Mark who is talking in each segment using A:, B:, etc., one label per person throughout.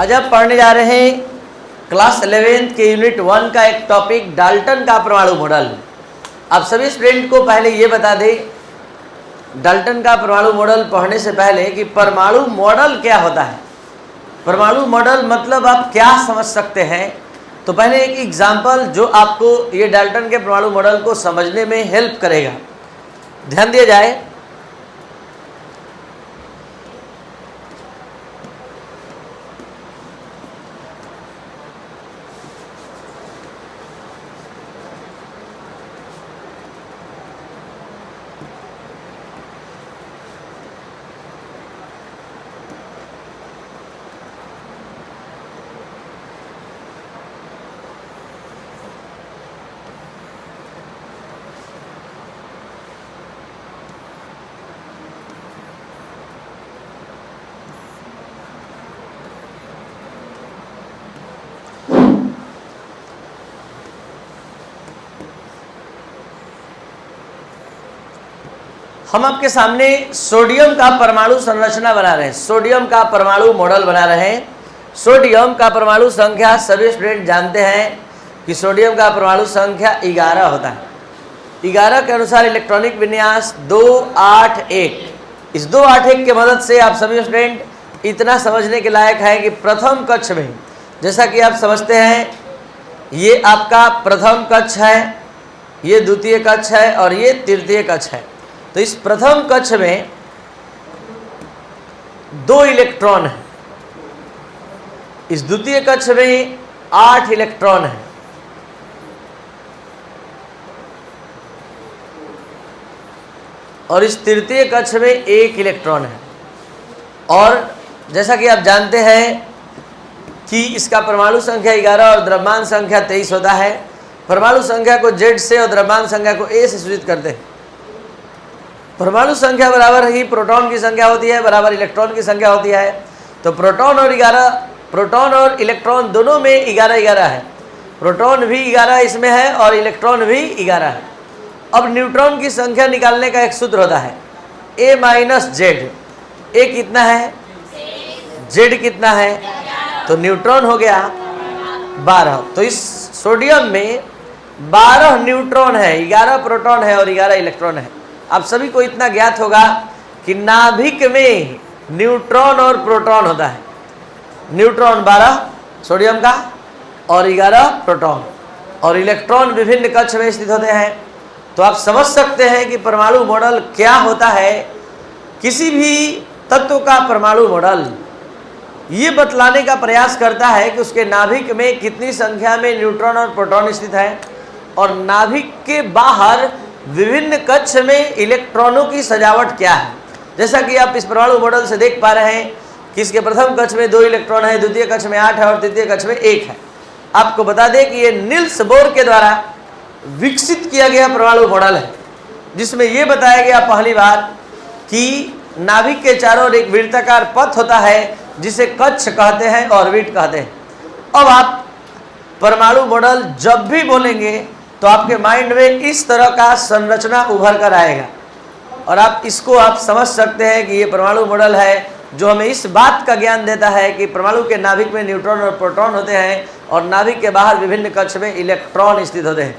A: आज आप पढ़ने जा रहे हैं क्लास 11th के यूनिट 1 का एक टॉपिक डाल्टन का परमाणु मॉडल। आप सभी स्टूडेंट को पहले ये बता दें, डाल्टन का परमाणु मॉडल पढ़ने से पहले कि परमाणु मॉडल क्या होता है। परमाणु मॉडल मतलब आप क्या समझ सकते हैं। तो पहले एक एग्जाम्पल जो आपको ये डाल्टन के परमाणु मॉडल को समझने में हेल्प करेगा, ध्यान दिया जाए। हम आपके सामने सोडियम का परमाणु संरचना बना रहे हैं, सोडियम का परमाणु मॉडल बना रहे हैं। सोडियम का परमाणु संख्या सभी स्टूडेंट जानते हैं कि सोडियम का परमाणु संख्या 11 होता है। 11 के अनुसार इलेक्ट्रॉनिक विन्यास 281। इस 281 की मदद से आप सभी स्टूडेंट इतना समझने के लायक है कि प्रथम कक्ष में, जैसा कि आप समझते हैं, ये आपका प्रथम कक्ष है, ये द्वितीय कक्ष है और ये तृतीय कक्ष है। तो इस प्रथम कक्ष में 2 इलेक्ट्रॉन है, इस द्वितीय कक्ष में 8 इलेक्ट्रॉन है और इस तृतीय कक्ष में 1 इलेक्ट्रॉन है। और जैसा कि आप जानते हैं कि इसका परमाणु संख्या 11 और द्रव्यमान संख्या 23 होता है। परमाणु संख्या को Z से और द्रव्यमान संख्या को A से सूचित करते हैं। परमाणु संख्या बराबर ही प्रोटॉन की संख्या होती है, बराबर इलेक्ट्रॉन की संख्या होती है। तो प्रोटॉन और इलेक्ट्रॉन दोनों में 11-11 है। प्रोटॉन भी 11 इसमें है और इलेक्ट्रॉन भी 11 है। अब न्यूट्रॉन की संख्या निकालने का एक सूत्र होता है, A माइनस जेड। A कितना है, Z कितना है, तो न्यूट्रॉन हो गया 12। तो इस सोडियम में 12 न्यूट्रॉन है, 11 प्रोटॉन है और 11 इलेक्ट्रॉन है। आप सभी को इतना ज्ञात होगा कि नाभिक में न्यूट्रॉन और प्रोटॉन होता है। न्यूट्रॉन 12 सोडियम का और 11 प्रोटॉन, और इलेक्ट्रॉन विभिन्न कक्ष में स्थित होते हैं। तो आप समझ सकते हैं कि परमाणु मॉडल क्या होता है। किसी भी तत्व का परमाणु मॉडल ये बतलाने का प्रयास करता है कि उसके नाभिक में कितनी संख्या में न्यूट्रॉन और प्रोटॉन स्थित है और नाभिक के बाहर विभिन्न कक्ष में इलेक्ट्रॉनों की सजावट क्या है। जैसा कि आप इस परमाणु मॉडल से देख पा रहे हैं कि इसके प्रथम कक्ष में 2 इलेक्ट्रॉन है, द्वितीय कक्ष में 8 है और तृतीय कक्ष में 1 है। आपको बता दें कि ये नील्स बोर के द्वारा विकसित किया गया परमाणु मॉडल है, जिसमें यह बताया गया पहली बार कि नाभिक के चारों ओर एक वृत्ताकार पथ होता है जिसे कक्ष कहते हैं, ऑर्बिट कहते हैं। अब आप परमाणु मॉडल जब भी बोलेंगे तो आपके माइंड में इस तरह का संरचना उभर कर आएगा और आप समझ सकते हैं कि ये परमाणु मॉडल है जो हमें इस बात का ज्ञान देता है कि परमाणु के नाभिक में न्यूट्रॉन और प्रोटॉन होते हैं और नाभिक के बाहर विभिन्न कक्ष में इलेक्ट्रॉन स्थित होते हैं।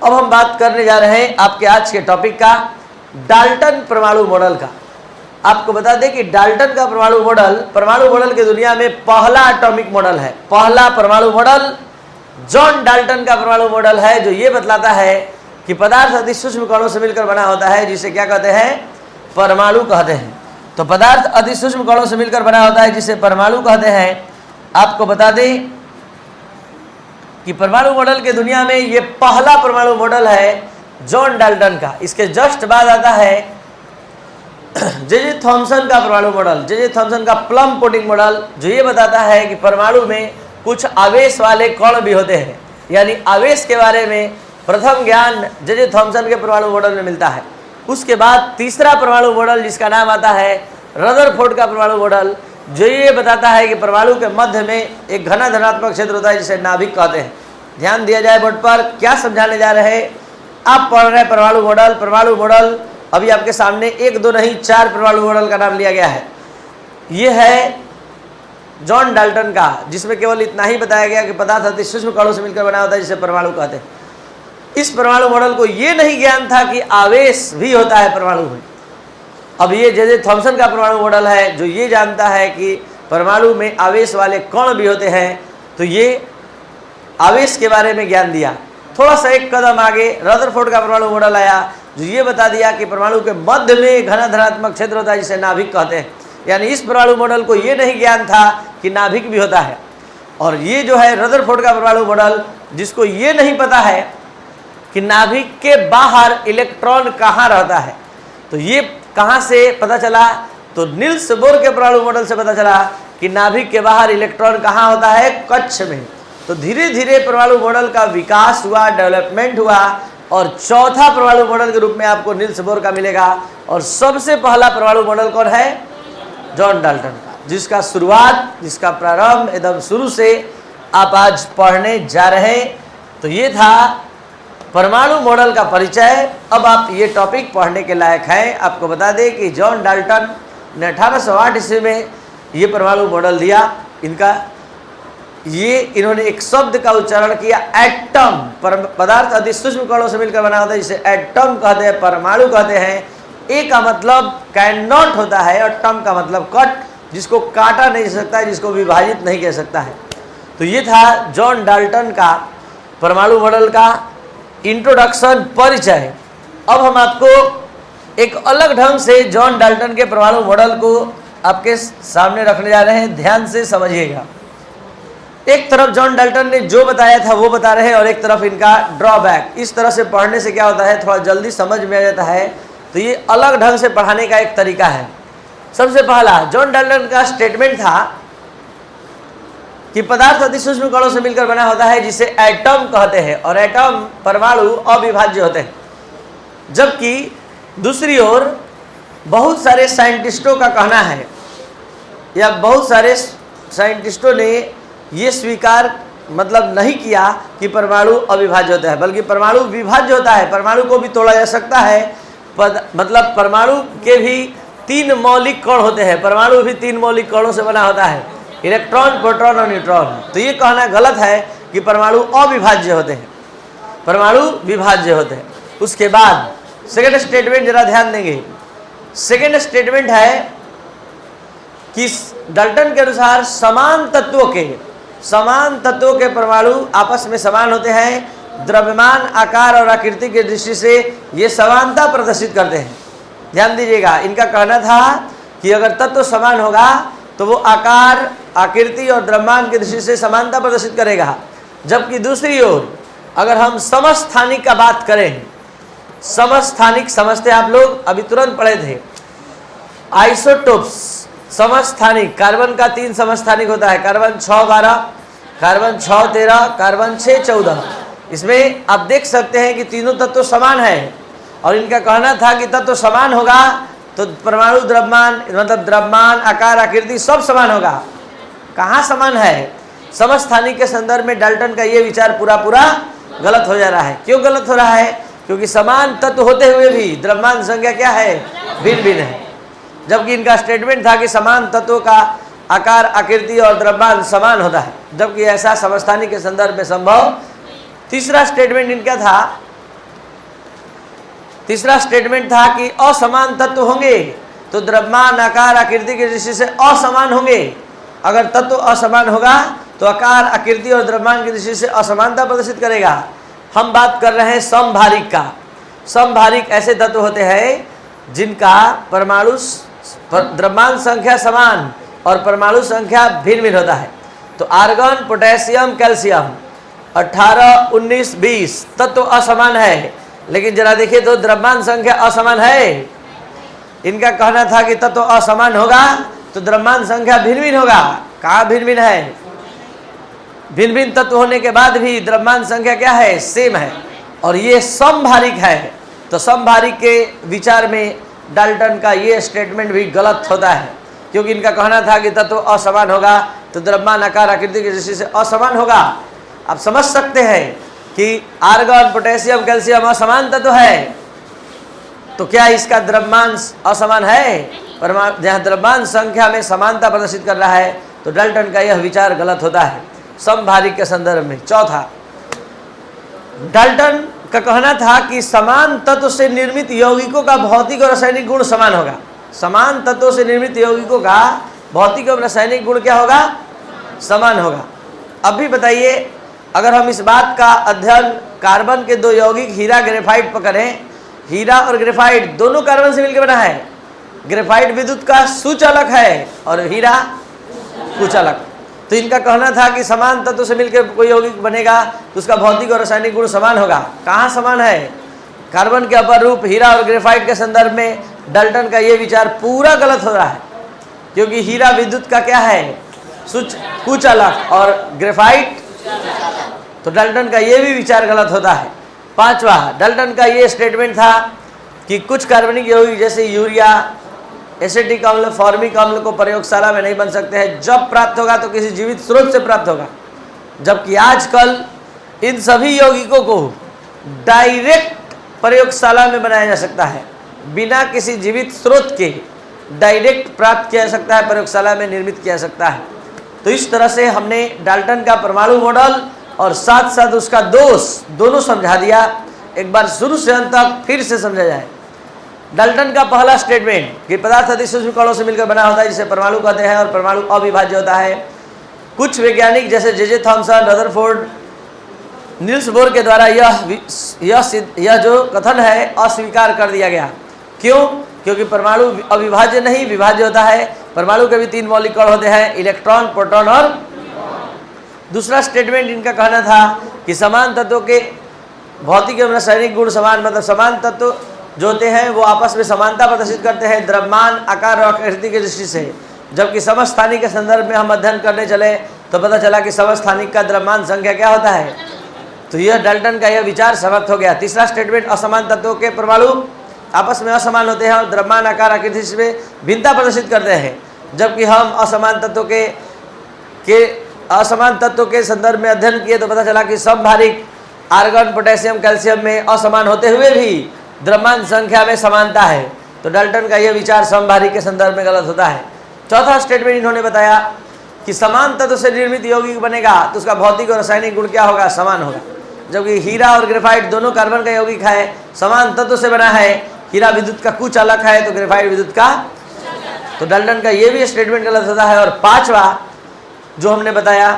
A: अब हम बात करने जा रहे हैं आपके आज के टॉपिक का, डाल्टन परमाणु मॉडल का। आपको बता दें कि डाल्टन का परमाणु मॉडल की दुनिया में पहला एटॉमिक मॉडल है। पहला परमाणु मॉडल जॉन डाल्टन का परमाणु मॉडल है, जो ये बतलाता है कि पदार्थ अति सूक्ष्म कणों से मिलकर बना होता है, जिसे क्या कहते हैं, परमाणु कहते हैं। तो पदार्थ अति सूक्ष्म कणों से मिलकर बना होता है, जिसे परमाणु कहते हैं। आपको बता दें कि परमाणु मॉडल के दुनिया में ये पहला परमाणु मॉडल है जॉन डाल्टन का। इसके जस्ट बाद आता है जे थॉमसन का परमाणु मॉडल, जे थॉमसन का प्लम पुडिंग मॉडल, जो ये बताता है कि परमाणु में कुछ आवेश वाले कण भी होते हैं। यानी आवेश के बारे में प्रथम ज्ञान जे थॉमसन के परमाणु मॉडल में मिलता है। उसके बाद तीसरा परमाणु मॉडल जिसका नाम आता है रदरफोर्ड का परमाणु मॉडल, जो ये बताता है कि परमाणु के मध्य में एक घना धनात्मक क्षेत्र होता है जिसे नाभिक कहते हैं। ध्यान दिया जाए बोर्ड पर, क्या समझाने जा रहे हैं। आप पढ़ रहे हैं परमाणु मॉडल अभी आपके सामने 1 2 नहीं 4 परमाणु मॉडल का नाम लिया गया है। ये है जॉन डाल्टन का, जिसमें केवल इतना ही बताया गया कि पदार्थ अति सूक्ष्म कणों से मिलकर बना होता है जिसे परमाणु कहते हैं। इस परमाणु मॉडल को ये नहीं ज्ञान था कि आवेश भी होता है परमाणु में। अब ये जे थॉमसन का परमाणु मॉडल है जो ये जानता है कि परमाणु में आवेश वाले कण भी होते हैं, तो ये आवेश के बारे में ज्ञान दिया। थोड़ा सा एक कदम आगे रदरफोर्ड का परमाणु मॉडल आया जो ये बता दिया कि परमाणु के मध्य में घना धनात्मक क्षेत्र होता है जिसे नाभिक कहते हैं। यानी इस परमाणु मॉडल को ये नहीं ज्ञान था कि नाभिक भी होता है। और ये जो है रदरफोर्ड का परमाणु मॉडल, जिसको ये नहीं पता है कि नाभिक के बाहर इलेक्ट्रॉन कहाँ रहता है, तो ये कहाँ से पता चला? तो नील्स बोर के परमाणु मॉडल से पता चला कि नाभिक के बाहर इलेक्ट्रॉन कहाँ होता है? कक्ष में। तो धीरे धीरे परमाणु मॉडल का विकास हुआ, डेवलपमेंट हुआ, और चौथा परमाणु मॉडल के रूप में आपको नील्स बोर का मिलेगा। और सबसे पहला परमाणु मॉडल कौन है? जॉन डाल्टन का, जिसका शुरुआत, जिसका प्रारंभ एकदम शुरू से आप आज पढ़ने जा रहे हैं। तो ये था परमाणु मॉडल का परिचय। अब आप ये टॉपिक पढ़ने के लायक हैं। आपको बता दें कि जॉन डाल्टन ने 1808 ईस्वी में ये परमाणु मॉडल दिया। इन्होंने एक शब्द का उच्चारण किया, एटम। पदार्थ अति सूक्ष्म कणों से मिलकर बना होता है जिसे एटम कहते हैं, परमाणु कहते हैं। ए का मतलब कैन नॉट होता है और टम का मतलब कट, जिसको काटा नहीं जा सकता है, जिसको विभाजित नहीं कह सकता है। तो ये था जॉन डाल्टन का परमाणु मॉडल का इंट्रोडक्शन, परिचय। अब हम आपको एक अलग ढंग से जॉन डाल्टन के परमाणु मॉडल को आपके सामने रखने जा रहे हैं। ध्यान से समझिएगा। एक तरफ जॉन डाल्टन ने जो बताया था वो बता रहे हैं, और एक तरफ इनका ड्रॉबैक। इस तरह से पढ़ने से क्या होता है, थोड़ा जल्दी समझ में आ जाता है। तो ये अलग ढंग से पढ़ाने का एक तरीका है। सबसे पहला जॉन डाल्टन का स्टेटमेंट था कि पदार्थ अति सूक्ष्म कणों से मिलकर बना होता है जिसे एटम कहते हैं, और एटम परमाणु अविभाज्य होते हैं। जबकि दूसरी ओर बहुत सारे साइंटिस्टों का कहना है, या बहुत सारे साइंटिस्टों ने ये स्वीकार मतलब नहीं किया कि परमाणु अविभाज्य होता है, बल्कि परमाणु विभाज्य होता है। परमाणु को भी तोड़ा जा सकता है। मतलब परमाणु के भी 3 मौलिक कण होते हैं। परमाणु भी 3 मौलिक कणों से बना होता है, इलेक्ट्रॉन, प्रोटॉन और न्यूट्रॉन। तो ये कहना गलत है कि परमाणु अविभाज्य होते हैं, परमाणु विभाज्य होते हैं। उसके बाद सेकेंड स्टेटमेंट जरा ध्यान देंगे। सेकेंड स्टेटमेंट है कि डाल्टन के अनुसार समान तत्वों के परमाणु आपस में समान होते हैं। द्रव्यमान, आकार और आकृति की दृष्टि से ये समानता प्रदर्शित करते हैं। ध्यान दीजिएगा, इनका कहना था कि अगर तत्व समान होगा तो वो आकार, आकृति और द्रव्यमान की दृष्टि से समानता प्रदर्शित करेगा। जबकि दूसरी ओर अगर हम समस्थानिक का बात करें, समस्थानिक समझते आप लोग, अभी तुरंत पढ़े थे। आइसोटोप्स, समस्थानिक, कार्बन का 3 समस्थानिक होता है, कार्बन 6-12, कार्बन 6-13, कार्बन 6-14। इसमें आप देख सकते हैं कि तीनों तत्व समान है, और इनका कहना था कि तत्व समान होगा तो परमाणु, द्रव्यमान, मतलब द्रव्यमान, आकार, आकृति सब समान होगा। कहाँ समान है? समस्थानिक के संदर्भ में डाल्टन का ये विचार पूरा गलत हो जा रहा है। क्यों गलत हो रहा है? क्योंकि समान तत्व होते हुए भी द्रव्यमान संख्या क्या है? भिन्न भिन्न है। जबकि इनका स्टेटमेंट था कि समान तत्वों का आकार, आकृति और द्रव्यमान समान होता है, जबकि ऐसा समस्थानिक के संदर्भ में संभव। तीसरा स्टेटमेंट इनका था कि असमान तत्व होंगे तो द्रव्यमान, आकार, आकृति की दृष्टि से असमान होंगे। अगर तत्व असमान होगा तो आकार, आकृति और द्रव्यमान की दृष्टि से असमानता प्रदर्शित करेगा। हम बात कर रहे हैं समभारिक का। समभारिक ऐसे तत्व होते हैं जिनका परमाणु द्रव्यमान संख्या समान और परमाणु संख्या भिन्न भिन्न होता है। तो आर्गन, पोटेशियम, कैल्शियम 18, 19, 20 तत्व असमान है, लेकिन जरा देखिए तो द्रव्यमान संख्या असमान है। इनका कहना था कि तत्व असमान होगा तो द्रव्यमान संख्या भिन्न भिन्न होगा। कहाँ भिन्न भिन्न है? भिन्न भिन्न तत्व होने के बाद भी द्रव्यमान संख्या क्या है? सेम है। और ये समभारिक है। तो समभारिक के विचार में डाल्टन का ये स्टेटमेंट भी गलत होता है, क्योंकि इनका कहना था कि तत्व असमान होगा तो द्रव्यमान, आकार, आकृति की दृष्टि से असमान होगा। आप समझ सकते हैं कि आर्गन, पोटेशियम, कैल्शियम असमान तत्व है, तो क्या इसका द्रव्यमान असमान है? जहाँ द्रव्यमान संख्या में समानता प्रदर्शित कर रहा है तो डाल्टन का यह विचार गलत होता है समभारिक के संदर्भ में। चौथा, डाल्टन का कहना था कि समान तत्व से निर्मित यौगिकों का भौतिक और रासायनिक गुण समान होगा। समान तत्वों से निर्मित यौगिकों का भौतिक और रासायनिक गुण क्या होगा? समान होगा। अब भी बताइए, अगर हम इस बात का अध्ययन कार्बन के दो यौगिक हीरा ग्रेफाइट पर करें, हीरा और ग्रेफाइट दोनों कार्बन से मिलकर बना है। ग्रेफाइट विद्युत का सुचालक है और हीरा कुचालक। तो इनका कहना था कि समान तत्व से मिलकर कोई यौगिक बनेगा तो उसका भौतिक और रासायनिक गुण समान होगा। कहाँ समान है? कार्बन के अपर रूप हीरा और ग्रेफाइट के संदर्भ में डाल्टन का ये विचार पूरा गलत हो रहा है, क्योंकि हीरा विद्युत का क्या है? कुचालक और ग्रेफाइट, तो डाल्टन का ये भी विचार गलत होता है। पांचवा, डाल्टन का ये स्टेटमेंट था कि कुछ कार्बनिक यौगिक जैसे यूरिया, एसिटिक अम्ल, फॉर्मिक अम्ल को प्रयोगशाला में नहीं बन सकते हैं। जब प्राप्त होगा तो किसी जीवित स्रोत से प्राप्त होगा, जबकि आजकल इन सभी यौगिकों को डायरेक्ट प्रयोगशाला में बनाया जा सकता है, बिना किसी जीवित स्रोत के डायरेक्ट प्राप्त किया जा सकता है, प्रयोगशाला में निर्मित किया जा सकता है। तो इस तरह से हमने डाल्टन का परमाणु मॉडल और साथ साथ उसका दोष दोनों समझा दिया। एक बार शुरू से अंत तक फिर से समझा जाए। डाल्टन का पहला स्टेटमेंट कि पदार्थ अति सूक्ष्म कणों से मिलकर बना होता है, जिसे परमाणु कहते हैं, और परमाणु अविभाज्य होता है। कुछ वैज्ञानिक जैसे J Thomson, Rutherford, Niels Bohr के द्वारा यह जो कथन है अस्वीकार कर दिया गया। क्यों? क्योंकि परमाणु अविभाज्य नहीं विभाज्य होता है। परमाणु के भी 3 मौलिक कण होते हैं, इलेक्ट्रॉन, प्रोटॉन और। दूसरा स्टेटमेंट इनका कहना था कि समान तत्वों के भौतिक एवं रासायनिक गुण समान, मतलब समान तत्व जो होते हैं वो आपस में समानता प्रदर्शित करते हैं द्रव्यमान, आकार और आकृति की दृष्टि से। जबकि समस्थानिक के संदर्भ में हम अध्ययन करने चले तो पता चला कि समस्थानिक का द्रव्यमान संख्या क्या होता है। तो यह डाल्टन का यह विचार समाप्त हो गया। तीसरा स्टेटमेंट, असमान तत्वों के परमाणु आपस में असमान होते हैं और द्रव्यमान, आकार, आकृति में भिन्नता प्रदर्शित करते हैं। जबकि हम असमान तत्वों के संदर्भ में अध्ययन किए तो पता चला कि समभारिक आर्गन, पोटेशियम, कैल्शियम में असमान होते हुए भी द्रव्यमान संख्या में समानता है। तो डाल्टन का यह विचार समभारिक के संदर्भ में गलत होता है। चौथा स्टेटमेंट इन्होंने बताया कि समान तत्व से निर्मित यौगिक बनेगा तो उसका भौतिक और रासायनिक गुण क्या होगा? समान होगा। जबकि हीरा और ग्रेफाइट दोनों कार्बन का यौगिक है, समान तत्व से बना है। हीरा विद्युत का कुचालक है तो ग्रेफाइट विद्युत का, तो डाल्टन का ये भी स्टेटमेंट गलत होता है। और पांचवा जो हमने बताया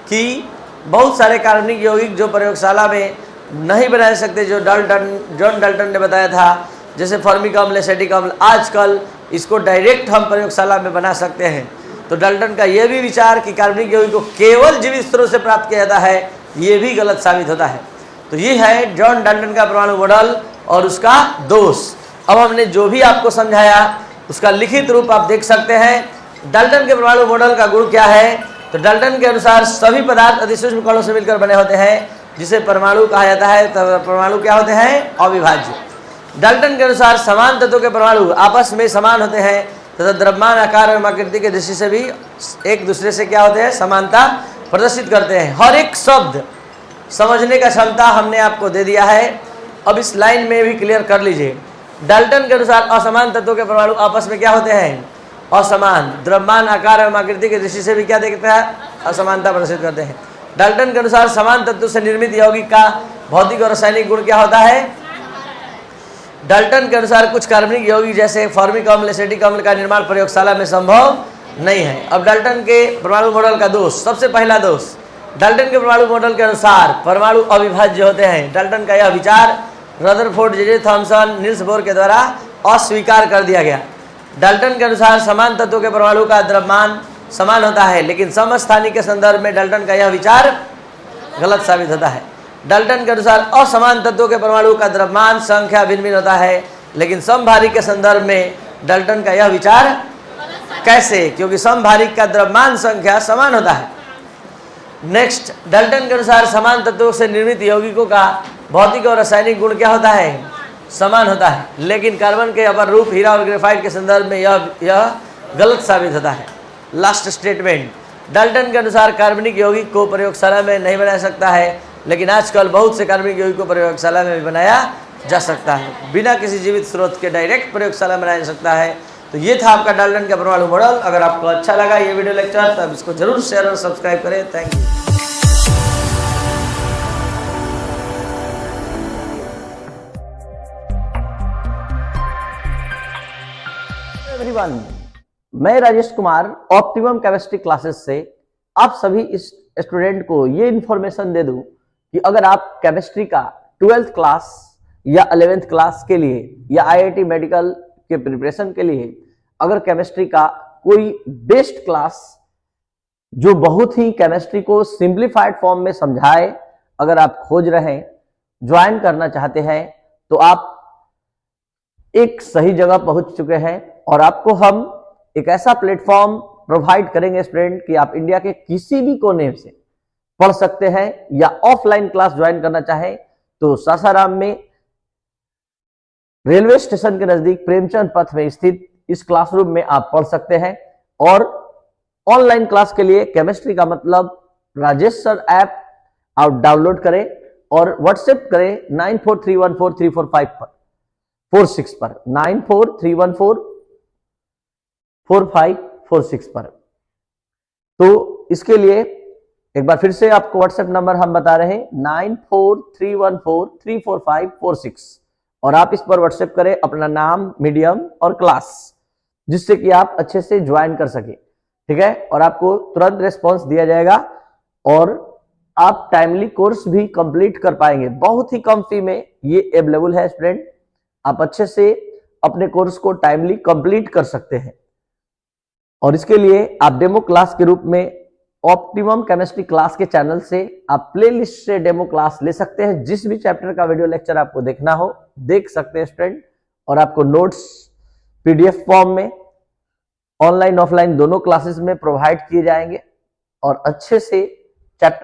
A: कि बहुत सारे कार्बनिक यौगिक जो प्रयोगशाला में नहीं बनाए सकते, जो जॉन डाल्टन ने बताया था, जैसे फॉर्मिक अम्ल, एसिटिक अम्ल, आजकल इसको डायरेक्ट हम प्रयोगशाला में बना सकते हैं। तो डाल्टन का यह भी विचार कि कार्बनिक यौगिक को केवल जीवित स्रोत से प्राप्त किया जाता है, ये भी गलत साबित होता है। तो ये है जॉन डाल्टन का परमाणु मॉडल और उसका दोष। अब हमने जो भी आपको समझाया उसका लिखित रूप आप देख सकते हैं। डाल्टन के परमाणु मॉडल का गुण क्या है? तो डाल्टन के अनुसार सभी पदार्थ अति सूक्ष्म कणों से मिलकर बने होते हैं, जिसे परमाणु कहा जाता है। तो परमाणु क्या होते हैं? अविभाज्य। डाल्टन के अनुसार समान तत्वों के परमाणु आपस में समान होते हैं तथा द्रव्यमान, आकार और आकृति की दृष्टि से भी एक दूसरे से क्या होते हैं? समानता प्रदर्शित करते हैं। हर एक शब्द समझने का क्षमता हमने आपको दे दिया है। अब इस लाइन में भी क्लियर कर लीजिए। डाल्टन के अनुसार असमान तत्वों के परमाणु आपस में क्या होते हैं? असमान। द्रव्यमान, आकार एवं आकृति की दृष्टि से भी क्या देखता है? असमानता प्रदर्शित करते हैं। डाल्टन के अनुसार समान तत्व से निर्मित यौगिक का भौतिक और रासायनिक गुण क्या होता है? डाल्टन के अनुसार कुछ कार्बनिक यौगिक जैसे फॉर्मिक अम्ल, एसिटिक अम्ल का निर्माण प्रयोगशाला में संभव नहीं है। अब डाल्टन के परमाणु मॉडल का दोष, सबसे पहला दोष, डाल्टन के परमाणु मॉडल के अनुसार परमाणु अविभाज्य होते हैं। डाल्टन का यह विचार Rutherford, J Thomson, Niels Bohr के द्वारा अस्वीकार कर दिया गया। डाल्टन के अनुसार समान तत्वों के परमाणु का द्रव्यमान समान होता है, लेकिन समस्थानिक के संदर्भ में डाल्टन का यह विचार गलत साबित होता है। डाल्टन के अनुसार असमान तत्वों के परमाणु का द्रव्यमान संख्या भिन्न भिन्न होता है, लेकिन समभारिक के संदर्भ में डाल्टन का यह विचार कैसे? क्योंकि समभारिक का द्रव्यमान संख्या समान होता है। नेक्स्ट, डाल्टन के अनुसार समान तत्वों से निर्मित यौगिकों का भौतिक और रासायनिक गुण क्या होता है? समान होता है, लेकिन कार्बन के अपर रूप हीरा और ग्रेफाइट के संदर्भ में यह गलत साबित होता है। लास्ट स्टेटमेंट, डाल्टन के अनुसार कार्बनिक यौगिक को प्रयोगशाला में नहीं बनाया सकता है, लेकिन आजकल बहुत से कार्बनिक यौगिक को प्रयोगशाला में भी बनाया जा सकता है। बिना किसी जीवित स्रोत के डायरेक्ट प्रयोगशाला में बनाया जा सकता है। तो ये था आपका डाल्टन का परमाणु मॉडल। अगर आपको अच्छा लगा ये वीडियो लेक्चर तो आप इसको जरूर शेयर और सब्सक्राइब करें। Thank you. एवरीवन, मैं Rajesh Kumar optimum chemistry classes से आप सभी इस स्टूडेंट को ये इंफॉर्मेशन दे दूं कि अगर आप केमिस्ट्री का 12th क्लास या 11th क्लास के लिए या IIT मेडिकल के प्रिपरेशन के लिए अगर केमिस्ट्री का कोई बेस्ट क्लास जो बहुत ही केमिस्ट्री को सिंप्लीफाइड फॉर्म में समझाए अगर आप खोज रहे हैं, ज्वाइन करना चाहते हैं, तो आप एक सही जगह पहुंच चुके हैं और आपको हम एक ऐसा प्लेटफॉर्म प्रोवाइड करेंगे स्टूडेंट कि आप इंडिया के किसी भी कोने से पढ़ सकते हैं या ऑफलाइन क्लास ज्वाइन करना चाहें तो सासाराम में रेलवे स्टेशन के नजदीक प्रेमचंद पथ में स्थित इस क्लासरूम में आप पढ़ सकते हैं। और ऑनलाइन क्लास के लिए केमिस्ट्री का मतलब राजेश सर ऐप आप डाउनलोड करें और व्हाट्सएप करें 94314345 पर 46 पर 9431444546 पर। तो इसके लिए एक बार फिर से आपको व्हाट्सएप नंबर हम बता रहे हैं 9431434546 और आप इस पर व्हाट्सएप करें अपना नाम, मीडियम और क्लास, जिससे कि आप अच्छे से ज्वाइन कर सके। ठीक है, और आपको तुरंत रिस्पॉन्स दिया जाएगा और आप टाइमली कोर्स भी कंप्लीट कर पाएंगे। बहुत ही कम फी में ये अवेलेबल है स्टूडेंट, आप अच्छे से अपने कोर्स को टाइमली कंप्लीट कर सकते हैं। और इसके लिए आप डेमो क्लास के रूप में ऑप्टिमम केमिस्ट्री क्लास के चैनल से आप प्लेलिस्ट से डेमो क्लास ले सकते हैं। जिस भी चैप्टर का वीडियो लेक्चर आपको देखना हो देख सकते हैं स्टूडेंट, और आपको नोट्स PDF फॉर्म में ऑनलाइन ऑफलाइन दोनों क्लासेस में प्रोवाइड किए जाएंगे और अच्छे से चैप्टर